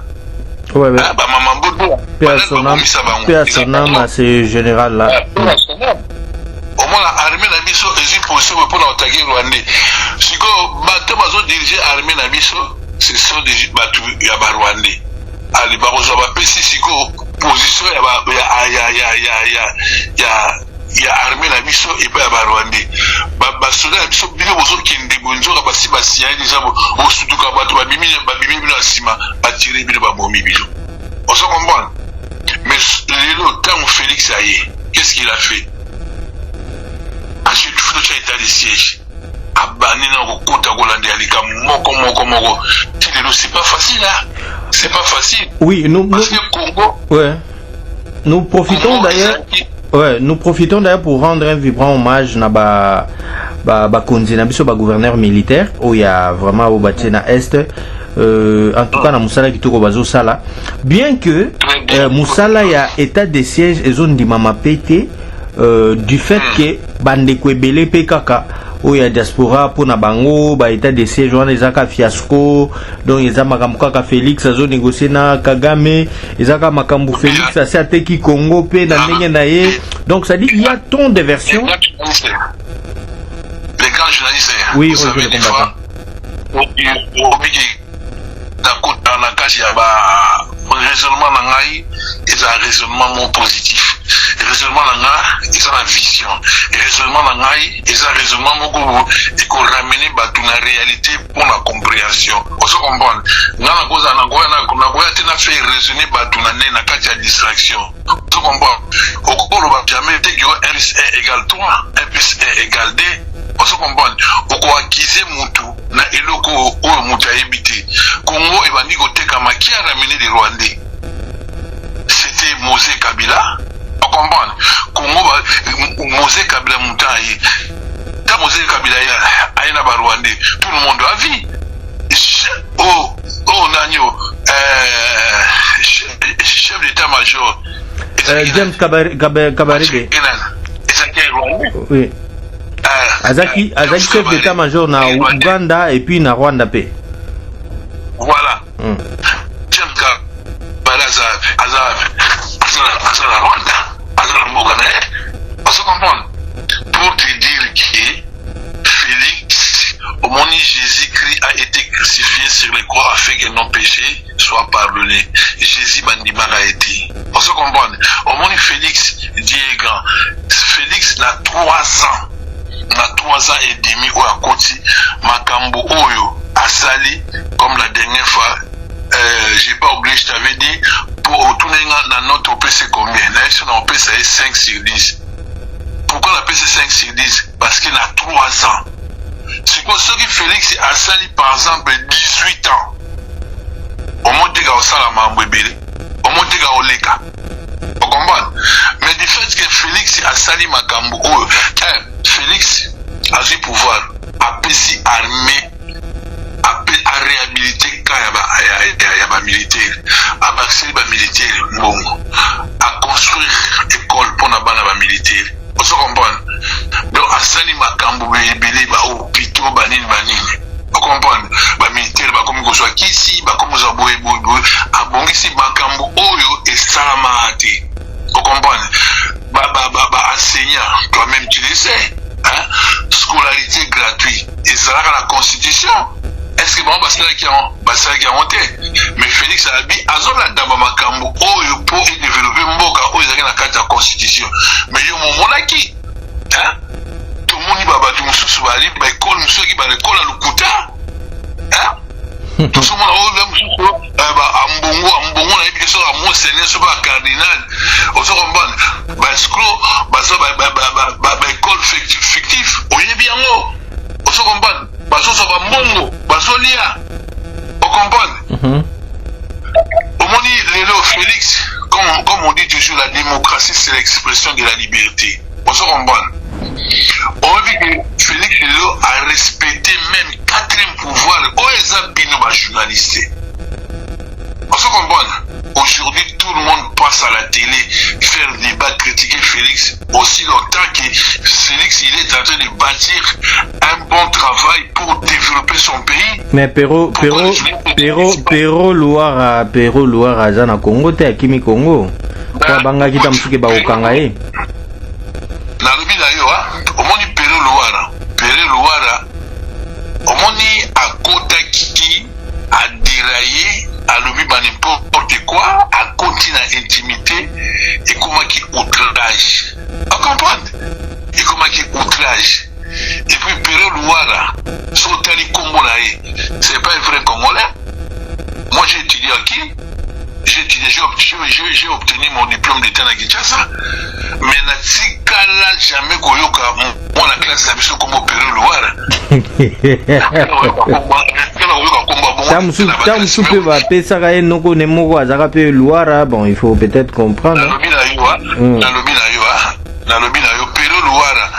Ouais ouais. Ba mamambou. Personnellement c'est général là. Au moins l'armée na biso est possible pour attaquer Rwandais. Siko bato bazo diriger armée na biso, c'est ça des bato ya ba Rwandais. Ali bazo ba pesi siko position ya armée na biso et pas ya Rwandais. Ba soda na biso bino bozo kende bonjoka basi basi ya déjà bo sutuka bato ba bimi bino asima ba tirer bino ba momi bino. On se comprend. Mais le temps Félix Aye, qu'est-ce qu'il a fait? Ensuite il faut état de siège. Abani na kokota kolande alika moko. C'est pas facile là. C'est pas facile. Oui, parce que Congo. Ouais. Nous profitons d'ailleurs. Ouais, nous profitons d'ailleurs pour rendre un vibrant hommage na ba konzi na biso ba gouverneur militaire où il y a vraiment au Batina Est en tout cas na musala kitoko bazo sala bien que musala ya état de siège et zone di mama pété du fait que bande kwebele pe kaka où il y a diaspora pour na bango ba état de siège wana ezaka fiasco donc eza makambo kaka Félix azo négocier na Kagame ezaka makambo Félix asa teki Congo pe na ndenge na ye donc ça dit il y a tant de versions. Les grands journalistes, oui, vous savez des fois dans la case il y a raisonnement nangai et un raisonnement positif. Raisonnement nangai et une vision. Raisonnement nangai et un raisonnement moko et qu'on ramène la réalité pour la compréhension. On se comprend. Nana cause na goya tena fait raisonner batuna na kati ya distraction. On se comprend. Au cours va jamais dire que 1 plus 1 égale 3, 1 plus 1 égale 2. On se comprend. Oko akize mutu na eloko oyo mutu ayebite. Congo et bandi koteka qui a ramené des Rwandais. C'était Mosé Kabila. On comprend. Congo Mosé Kabila mutayi. Ta Mosé Kabila ya na ba Rwandais. Tout le monde a vu. Nanyo chef d'état-major. James Kabarebe. Oui. Azaki chef d'état-major na Uganda et puis na Rwanda pe. Voilà. James Kabarebe Azala Rwanda. Azala Mogane. On se comprend. Pour te dire que Félix, au moment où Jésus-Christ a été crucifié sur les croix afin que nos péchés soient pardonnés. Jésus Bandimar a été. On se comprend. Au moment où Félix dit grand, Félix n'a 3 ans. Na 3 ans et demi ou à côté, Makambo Oyo a sali, comme la dernière fois, j'ai pas oublié, je t'avais dit, pour retourner dans notre OP c'est combien? Dans OP c'est 5 sur 10. Pourquoi la OP c'est 5 sur 10? Parce qu'il a 3 ans. C'est pour ça que Félix a sali par exemple 18 ans. Au moins tu as ça la mambébélé. Au moins tu as oleka. Vous comprenez? Mais du fait que Félix a sali Makambo Oyo, Félix a du pouvoir à PC armée à réhabiliter quand il y a militaire, à vacciner les militaires, à construire école pour les militaires. On se comprend. Donc, à Sani Makambo, il y a toi-même tu le sais. Hein? Scolarité gratuite. Et ça a la constitution. Est-ce que bon, qui a monté? Mais Félix Abi, Azola Dama Makambo, oh, pour développer Mboka, oh, ils ont la carte de la constitution. Mais il y a mon monarchie. Hein? Tout le monde va battre Moussou, va aller, va école, Moussou qui va l'école à l'Ukuta. Hein? Tout ce monde a Moussou, Mbongo, on a dit que ça a moins séné, ça va cardinal. On se comprend. Bah, escroc, bah, école fictif. On y est bien, on se comprend. Bah, ça va Mbongo, bah, ça lia. On comprend. Au moment où Félix, comme on dit toujours, la démocratie, c'est l'expression de la liberté. On se comprend. On a vu que Félix Lelo a respecté même quatrième pouvoir. Oh, ils ont bien journaliste. On se comprend. Aujourd'hui, tout le monde passe à la télé, faire débat, critiquer Félix. Aussi longtemps que Félix, il est en train de bâtir un bon travail pour développer son pays. Mais Pero Loire, Zana Congo, te Akimi Congo. Kwa banga kita msuke ba ukanga ye. Nalobi na yo, omoni Pero Loire, omoni akota kiki a déraillé, alobi ba n'importe quoi, a continué à intimité, et comment qui outrage. Vous comprenez? Et comment qui outrage. Et puis Pero Loire, Sotali Congo c'est pas un vrai Congolais. Moi j'ai étudié à qui? J'ai obtenu mon diplôme d'état à Kinshasa. Mais n'a jamais goyoka moi la classe d'habitude comme Pero Loire. Bon, il faut peut-être comprendre. Pero Loire,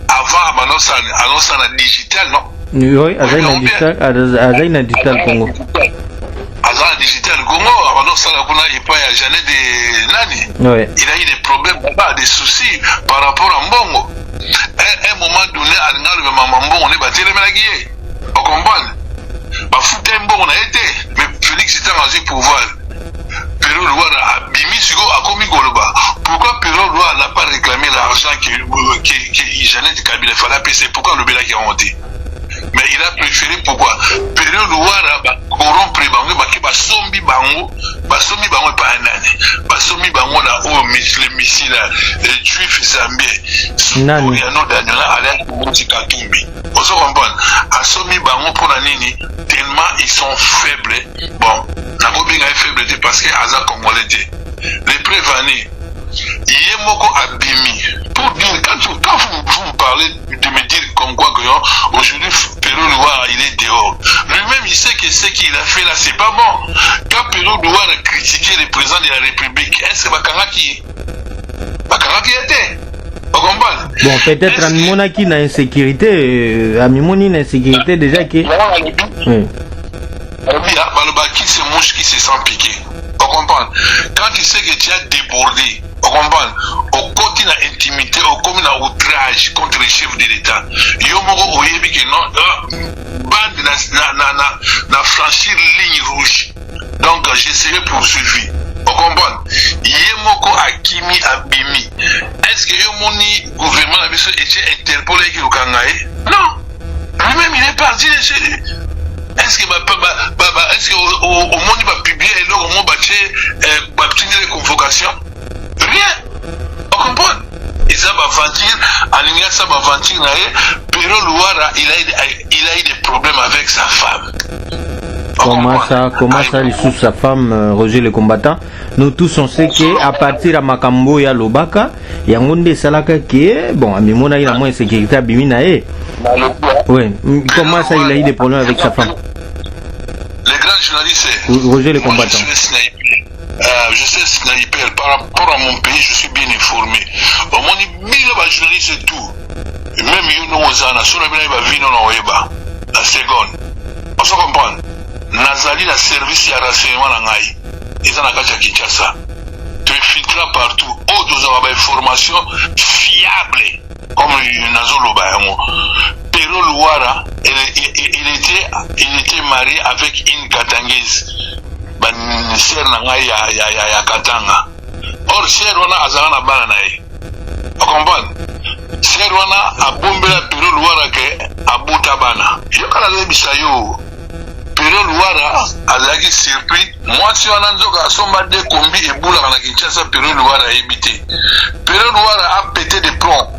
avant annonce la digital, non? Oui, Azaina digital Congo. Azaina digital Congo, avant ça, il n'y a jamais de nani. Ouais. Il a eu des problèmes, des soucis par rapport à Mbongo. À un moment donné, à Mbongo, on est battu les ménagiers. On comprend? Fouté Mbongo, on a été. Mais Félix était rangé pouvoir. Pero Loire a bimi sugo a komi goloba. Pourquoi Pero Loire n'a pas réclamé l'argent que Jeannette Kabila fallait payer? Pourquoi le Bela qui a monté? Mais il a préféré pourquoi? Pero Loire a corrompre bango, basombi bango pas un année. Basombi bango là où les missiles les juifs zambiens. Nani? Il y a nos derniers là, allez à Katumbi. On se comprend. Asombi bango pour la nini, tellement ils sont faibles. Bon, la Bobinga est faible parce que Aza Congolais. Les prévenus. Yemoko Abimi. Pour dire, quand vous me parlez de me dire comme quoi que aujourd'hui Pero Loire il est dehors. Lui-même il sait que ce qu'il a fait là c'est pas bon. Quand Pero Loire a critiqué le président de la République, est-ce que Bakangaki était? Bon, peut-être Amimoni n'a insécurité, Amimoni n'a insécurité déjà qui. Oui. C'est mouche qui se sent piqué. On comprend. Quand tu sais que tu as débordé, on comprend. Au côté de l'intimité, au côté de outrage contre le chef de l'État. Yomoko Oyebi que non, bande n'a franchir ligne rouge. Donc je serai poursuivi. On comprend. Yemoko Akimi Abimi. Est-ce que Yomoni gouvernement a été interpellé qui Kangaye? Non. Lui-même il est parti de chez lui. Est-ce que au monde il va publier et là au monde va obtenir les convocations? Rien. On comprend. Et ça va venir, en ligne ça va venir. Pero Loire il a eu des problèmes avec sa femme. Comment ça, les sous sa femme, Roger le combattant? Nous tous on sait qu'à partir de Makambo ya Lobaka, il y a un monde de Salaka qui est, bon, Amimona il a moins de sécurité à Bimina. Oui, comment ça il a eu des problèmes avec sa femme? Les grands journalistes, Roger le combattant. Je sais sniper, par rapport à mon pays, je suis bien informé. Au moins, il y a des journalistes et tout. Même si nous avons sur la vie, la seconde. On se comprend. Nazali, la service de renseignement, ils ont la Kinshasa. Tu infiltres partout. Nous avons des informations fiables. Comme Nazolo Bayamo. Pero Loire, il était marié avec une Katangaise. Sœur Nangaï ya Katanga. Or, sœur, on a Azana Bananaï. On comprend? ser wana abombela Pero Luara ke abota bana yo kala lebisa yo Pero Luara azaki surpris mwasi wana nzoka asomba de kombi ebula na Kinshasa Pero Luara ebité Pero Luara a pété des plombs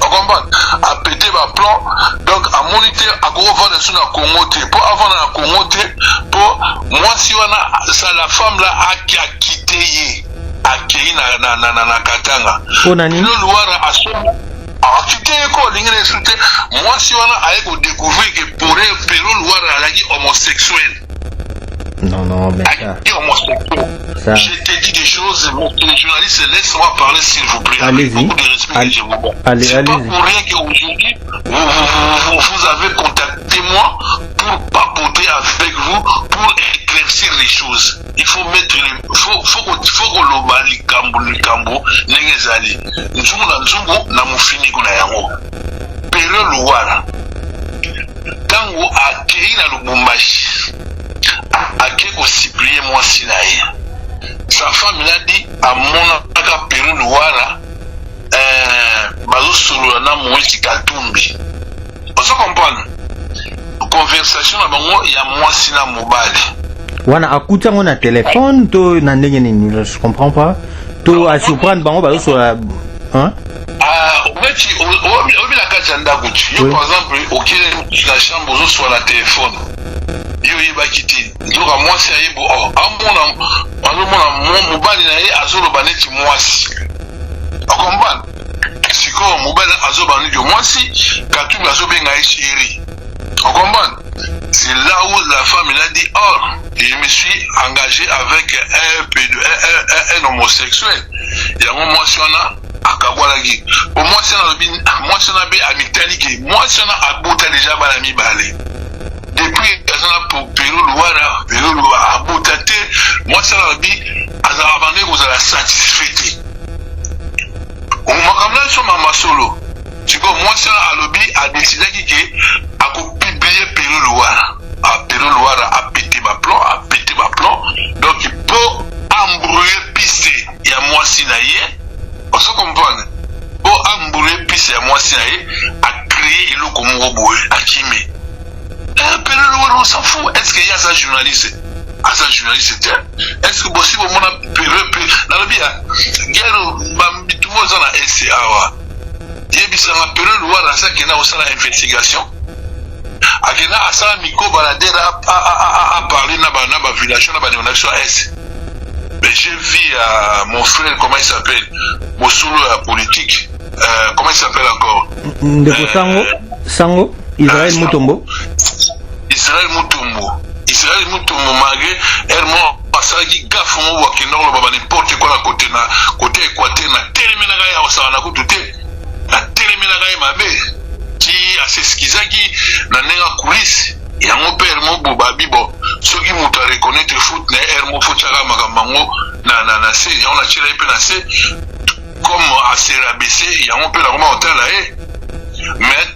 on comprend a pété ba plomb donc a monité a ko vendre sur na Congo te pour avant na Congo te pour mwasi wana ça la femme là a quitté ye a kiri na Katanga Pero Luara asomba a quitté ko lingene soute mwasi wana a ko découvrir que pour Pero Luara alaki homosexuel. Non, mais ça. Je t'ai dit des choses, les journalistes, laisse-moi parler s'il vous plaît. Allez-y. Beaucoup de respect, je vous vois. C'est pas pour rien qu'aujourd'hui, vous avez contacté moi pour papoter avec vous, pour éclaircir les choses. Il faut mettre faut que le cambo n'engezali. Nzungu na mufini kuna yango. Pero Luara. Tango a kiri na Lubumbashi. Ake ko supplier moi sinaye. Sa femme l'a dit à mon aka Pero Luara bazo solo na mwezi Katumbi. On se comprend. Conversation na bango ya moi sina mobile. Wana akuta ngona téléphone to na ndenge nini je comprends pas. To a surprendre bango bazo solo hein? Omechi obi la kati ndako tu. Yo par exemple okele na chambre zo sur la téléphone. Yo yeba kiti ndoka mwasi ayebo amona mobali na ye azoloba neti mwasi akomba siko mobali azoba neti mwasi Katumbi azobenga ye chéri akomba c'est là où la femme il a dit je me suis engagé avec un homosexuel yango mwasi wana akabwalaki mwasi na be amikaliki mwasi wana abota déjà bana mibale depuis Pero Luara abotate moi ça la bi azabane vous la satisfait on m'a comme là sur ma solo tu vois moi ça alobi a décidé que a publier Pero Luara a pété ma plan donc il peut embrouiller piste ya moi sinaye on se comprend pour embrouiller piste ya moi sinaye a créer le comme robot a kimé Pero Luara on s'en fout. Est-ce qu'il y a ça journaliste? Est-ce que possible mon dans le bien guerre bambi tout le monde en SCA wa yebisa na Pero Luara ça qui na osala investigation akena asala miko baladera a parler na ba village na ba nation S. Mais j'ai vu mon frère comment il s'appelle Mosulu politique comment il s'appelle encore Ndeko Sango Israël Mutombo malgré Hermo Pasaki gaffe mo wakino baba n'importe quoi la côté Équateur na termina ga ya osana ko tuté na termina ga mabe qui a s'eskizaki na nenga coulisse yango pe Hermo bobabi bo soki muta reconnaître foot na Hermo fochaka makambango na se on a tiré pe na se comme à CRBC yango pe la comment hôtel mais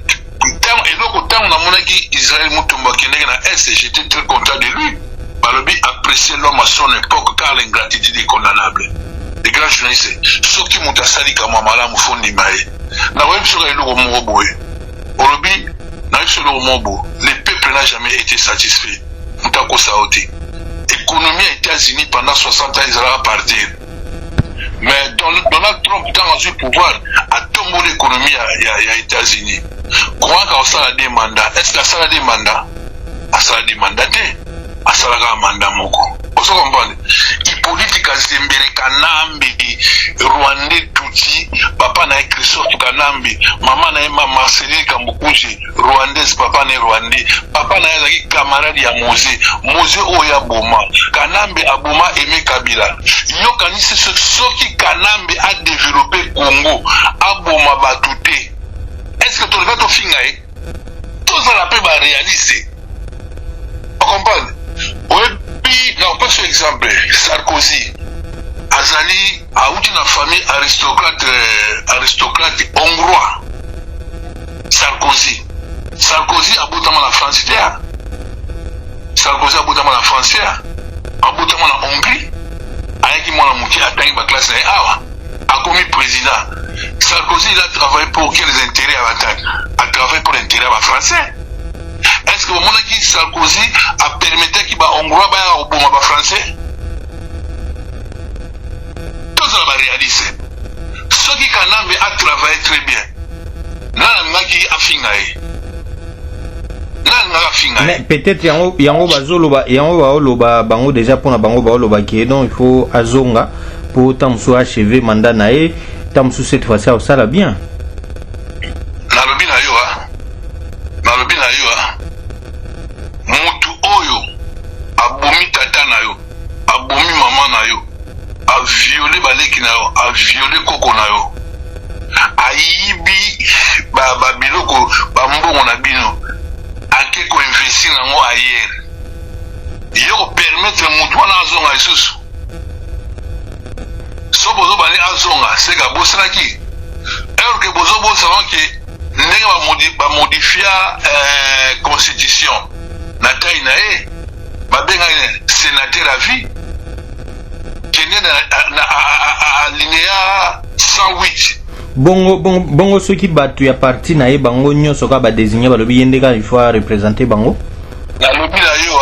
et donc autant on a mon qui Israël Mutombo qui n'est na S j'étais très content de lui Balobi apprécier l'homme à son époque car l'ingratitude est condamnable les grands journalistes ceux qui m'ont sali comme mala mu fondi mai na web sur le mobo Olobi na sur le mobo le peuple n'a jamais été satisfait mutako saoti économie aux États-Unis pendant 60 ans ils allaient partir mais Donald Trump dans le pouvoir a tombé l'économie aux États-Unis. Comment ça a des mandats? Est-ce que ça a des mandats? Ça a des mandats? Ça a un mandat moko. Vous comprenez? Il politique à Zembere Kanambi, Rwandais Tutsi, papa na Christophe Kanambi, maman na Marceline Kambukuji, Rwandaise, papa na Rwandais, papa na Yazaki camarade ya Mose Oya Boma, Kanambi Aboma Aimé Kabila. Yo kanisi soki Kanambi a développé Congo, Aboma Batouté. Est-ce que tu regardes ton fingaï? Tout ça la peut réaliser. Vous comprenez? Oui, non, pas sur exemple. Sarkozy, Azali, a eu une famille aristocrate hongrois. Sarkozy a bouté la France. Sarkozy a bouté la France. A bouté la Hongrie. A eu qui m'a mouti à la classe. A commis président. Sarkozy, il a travaillé pour quels intérêts a travaillé pour l'intérêt des Français. Est-ce que au moment où Sarkozy a permis qu'il y ait un Hongrois qui ait Français? Tout ça va réaliser. Ceux qui a travaillé très bien. Mais peut-être yango bazoloba bango déjà pour na bango bazoloba qui donc il faut azonga pour tamsu achever mandat nae tamsu cette fois-ci ça la bien. Nalobi na yo mutu oyo abomi tata na yo abomi mama na yo a violé baleki na yo a violé koko na yo ayibi ba biloko ba mbongo na bino ake ko investir nango ailleurs yo permettre mutu wana azonga lisusu so bozo bale azonga seka bosalaki alors que bozo bosala ke ndenge ba modifia constitution na taille na e babenga sénateur à vie kende na alinéa 108 bongo soki batu ya parti na ye bango nyonso ka ba désigner balobi yende ka il faut représenter bango na lobi na yo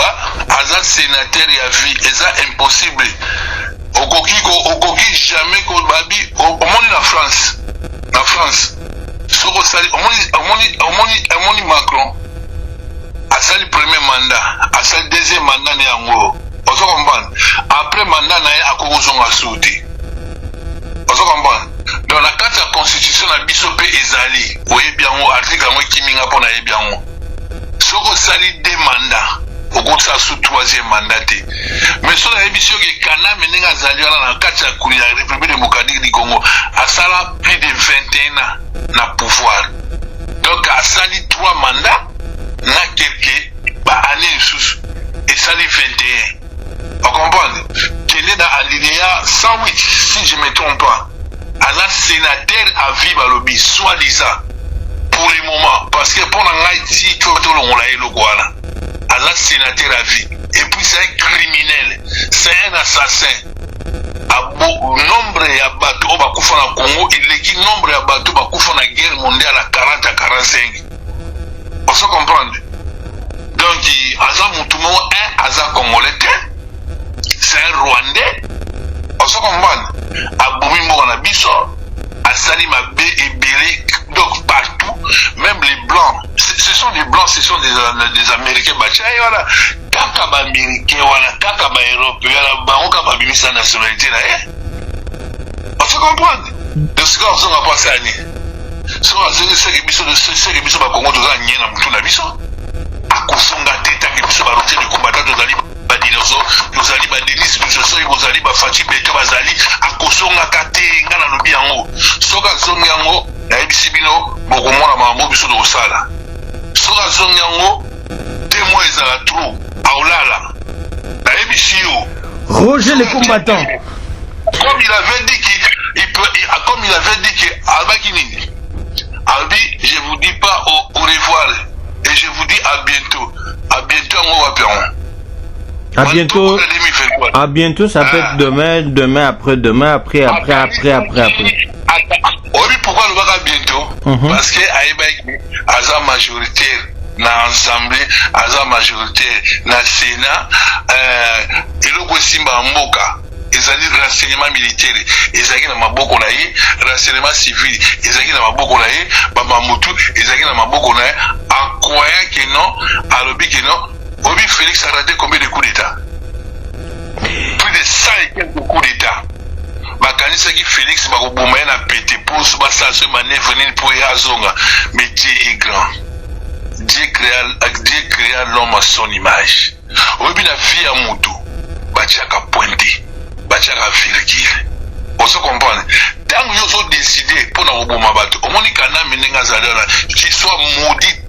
aza sénateur ya vie eza impossible okoki jamais ko babi omoni na France soko sali omoni Macron asali premier mandat asali deuxième mandat ne yango ozo comprendre après mandat na ye akozonga souti ozo comprendre dans la carte de constitution na biso pe ezali oyebi yango article yango kiminga pona yebi yango soko sali deux mandats okosa sous troisième mandat mais so na yebi sio ke kana menenga azali wana na carte ya République démocratique du Congo asala plus de 21 ans na pouvoir donc asali 3 mandats na quelque ba année sous et sali 21 on comprend qu'il est dans alinéa 108 si je me trompe pas à la sénateur à vie balobi soi-disant pour le moment parce que pendant Haïti tout le monde a le à la sénateur à vie et puis c'est un criminel c'est un assassin nombre ya bato o bakufa na Congo ileki nombre ya bato bakufa na guerre mondiale à 40 à 45 on se comprend donc aza mutumo un aza congolais c'est un rwandais on se comprend abomi moko na biso asali mabe ebele donc partout même les blancs ce sont des blancs ce sont des américains bacha voilà kaka ba américain wana kaka ba européen la bango ka ba bimisa nationalité na on se comprend donc ce qu'on va passer année so azeli seke biso ba Congo toza nyena mutu na biso akosunga teta ke biso ba roté de combattant tozali ba dinosaure tozali ba Denis biso tozali ba Fachi Beto bazali akosonga kate nga na lobi yango soka zongi yango na ebisi bino bokomona mambo biso do sala soka zongi yango témoin ezala trop aolala na ebisi yo Roger les combattants comme il avait dit que Albakini Albi je vous dis pas au revoir et je vous dis à bientôt on va perdre. À bientôt, ça peut être demain, après-demain, après. Oui, pourquoi le à bientôt? Parce que Aza majoritaire dans l'Assemblée, Aza majoritaire dans le Sénat, et le Simba Mboka. Ils ont dit renseignement militaire, ils ont dit dans ma boko naïe, renseignement civil, ils ont dit dans ma boko naïe, Bamamutu, ils ont dit dans ma boko naïe, en croyant que non, à l'objet que non, Obi Félix a raté combien de coups d'État? Plus de 100 et quelques coups d'État. Bakanisa qui Félix Bakoboumayen a pété pour se passer ce manœuvre pour y azonga. Mais Dieu est grand. Dieu créa l'homme à son image. Obi na vie à Moutou, Bachaka pointé. Bachaka virgule. On se comprend. Tant que nous avons décidé pour nous remonter, au moins Kana Menenga Zalala, qui soit maudit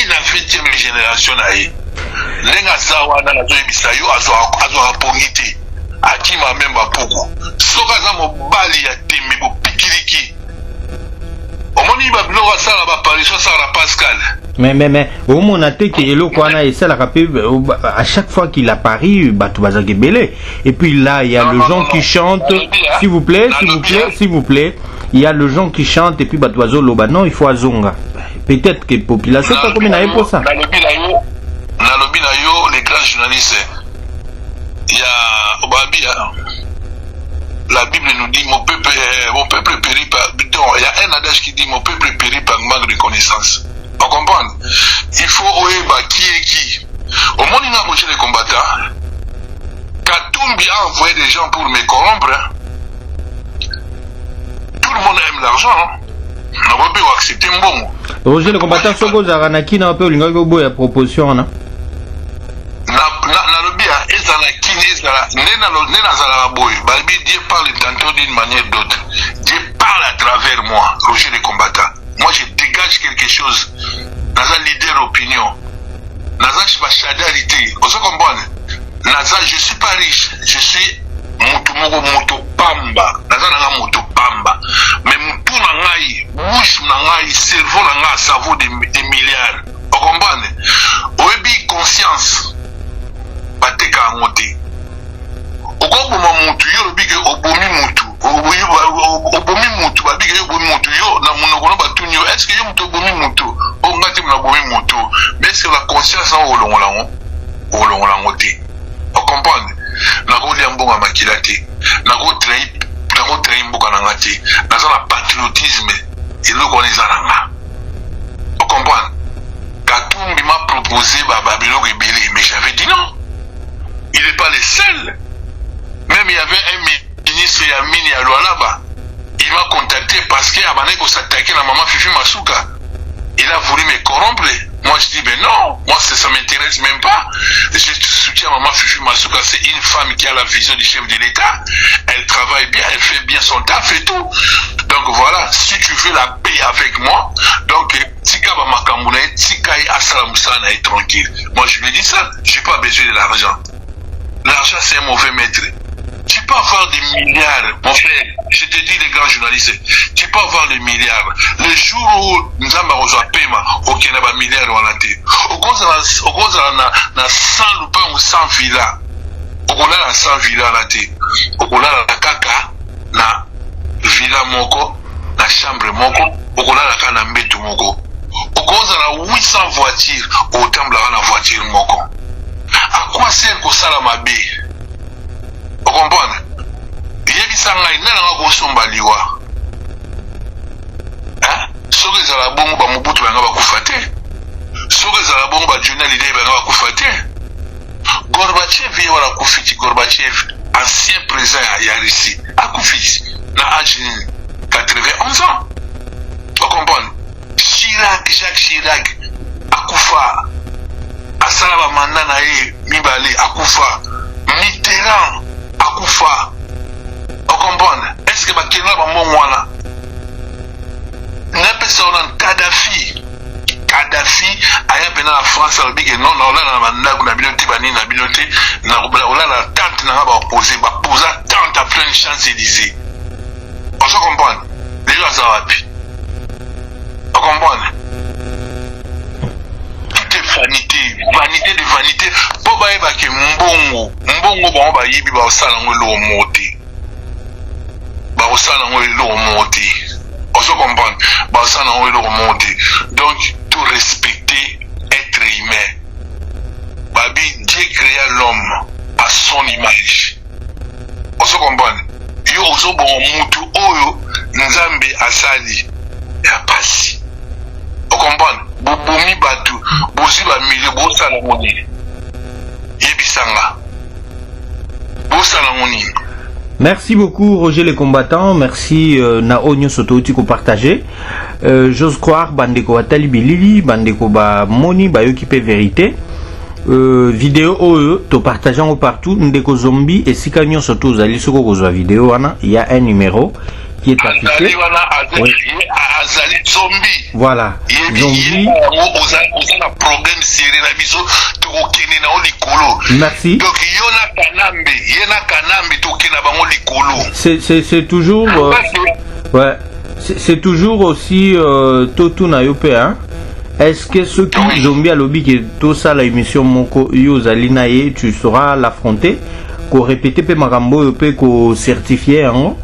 la 20e génération naïe. Lenga Zawa na zo ebisayo azo rapongité. Akima memba poko. Soka za mobali ya teme bo pikiriki. Au moins il va bloquer ça là-bas Paris ça la Pascal. Mais au moment à chaque fois qu'il apparaît, et puis là il y a le gens qui chantent, s'il vous plaît, il y a le gens qui chantent et puis non, il faut azonga. Peut-être que la population pas comme une pour ça. Dans le les grands journalistes, il y a Obabia. La Bible nous dit mon peuple périt par. Il y a un adage qui dit mon peuple périt par manque de connaissance. On comprend? Il faut oeba qui est qui. Au moment où il a mangé les combattants, Katumbi a envoyé des gens pour me corrompre. Tout le monde aime l'argent. On va pas accepter un bon. Roger, le combattant Sogo Zaranaki n'a pas eu une proposition. Na lobby a ezalaki nena boy balbi Dieu parle tantôt d'une manière d'autre. Dieu parle à travers moi, Roger le combattant. Moi je dégage quelque chose. Naza leader opinion. Naza chadalité. On se comprend. Naza je suis pas riche, je suis moto pamba. Naza nanga moto pamba. Mais mutu nangai, bouche nangai, cerveau nanga ça vaut des milliards. On comprend. Oebi conscience. Bateka amote okoboma mutu yo bige obomi mutu babige yo obomi mutu yo na monoko na batunyo est-ce que yo mutu obomi mutu ongati na obomi mutu mais c'est la conscience en olongolango te on comprend na ko lia mbonga makila te na ko trahi mboka na ngati na za na patriotisme eloko ni za nanga on comprend Katumbi m'a proposé Babylone rebelle mais j'avais dit non. Il n'est pas le seul. Même il y avait un ministre Yamini à là-bas. Il m'a contacté parce qu'il a s'attaquer à maman Fifi Masuka. Il a voulu me corrompre. Moi je dis ben non, moi ça m'intéresse même pas. Je soutiens maman Fifi Masuka, c'est une femme qui a la vision du chef de l'État. Elle travaille bien, elle fait bien son taf et tout. Donc voilà, si tu veux la paix avec moi, donc Tika Bamakambouna, Tika et Asalamusana est tranquille. Moi je lui dis ça, j'ai pas besoin de l'argent. L'argent c'est un mauvais maître. Tu peux avoir des milliards, mon frère. Je te dis les grands journalistes, tu peux avoir des milliards. Le jour où nous avons besoin de paiement, aucun n'a pas milliards dans la tête. Au cause de 100 lupins ou 100 villas. Au cause de 100 villas la tête. Au cause de kaka, na villa moko, na chambre moko, au cause de la mbetu moko. Au cause de 800 voitures, autant de la voiture moko. À quoi sert que ça la mabé? Vous comprenez? Yebisanga inana ngako sombaliwa. Hein? Soke za la bongo ba mubutu banga bakufate. Soke za la bongo ba journal idée banga bakufate. Gorbachev ye wala kufiti Gorbachev, ancien président ya Russie, akufiti na âge 91 ans. Vous comprenez? Jacques Chirac akufa. Asala ba mandana ye mibale akufa. Mitterrand akufa. On comprend? Est-ce que bakena ba mongwana? Na personne Kadhafi aya pena la France a dit que non là na mandaku na biloté bani na biloté na là la tante na ba opposé ba posa tante à plein chance Élysée. On se comprend? Les gens ça va puis. On comprend? Vanité de vanité. Po ba eba ke mbongo ba ba yibi ba osala ngolo moti. Ba osala ngolo moti. On se comprend. Ba osala ngolo moti. Donc tout respecter être humain. Babi Dieu créa l'homme à son image. On se comprend. Yo ozo bon mutu oyo nzambe asali ya pasi. On comprend? Bobomi batu, bosi ba milieu bosa la moni. Yebisanga. Bosa la moni. Merci beaucoup Roger les combattants, merci Naonyo Sotouti ko partagé. J'ose croire bandeko atali bilili, bandeko ba moni ba yokipe vérité. Vidéo OE to partageant partout ndeko zombie et si kanyon surtout zali soko kozwa vidéo wana, il y a un numéro qui est affiché. Oui. Voilà. Zombie. Merci. C'est toujours. Ouais. C'est toujours aussi Totu Nayope, hein. Est-ce que ceux qui zombie à lobby qui tout ça la émission Moko Yozalina et tu sauras l'affronter, qu'on répète pe marambo pe qu'on certifié hein?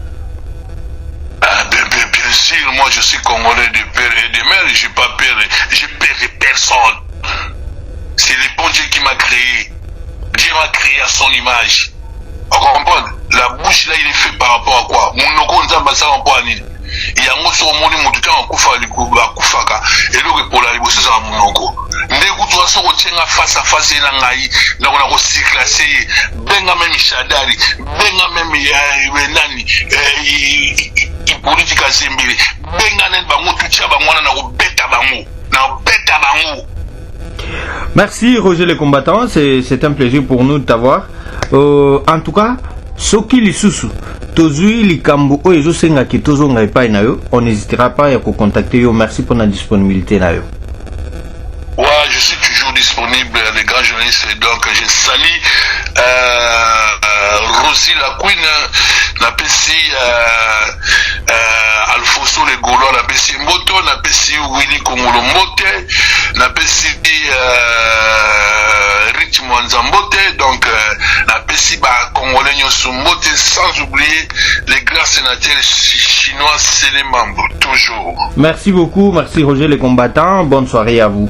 Bien sûr, moi je suis congolais de père et de mère, j'ai pas peur, j'ai peur de personne. C'est le bon Dieu qui m'a créé. Dieu m'a créé à son image. On comprend? La bouche là il est fait par rapport à quoi? Mon noko nzamba ça en point ni. Il y a un autre monde qui m'a kufa likuba kufaka et donc pour la liboso ça mon noko. Ndeko tu aso kotenga face à face na ngai na kona ko cycler benga même shadari benga même nani politique zembele benga nen bango tutia bangwana na ko beta bango. Merci Roger le combattant, c'est un plaisir pour nous de t'avoir. En tout cas, soki lisusu tozui likambo oyo ezosenga ki tozonga epai na yo, on n'hésitera pas à contacter yo. Merci pour la disponibilité na yo. Ouais, je suis toujours disponible, les grands journalistes, donc je salue Rosie la Queen, la PC Alfonso le Gaulois, la PC Moto, la PC Willy Kongolo Mote, la PC Rich Mwanzambote, donc la PC Congolais Nyosumote, sans oublier les grands sénateurs chinois, c'est les membres, toujours. Merci beaucoup, merci Roger les combattants, bonne soirée à vous.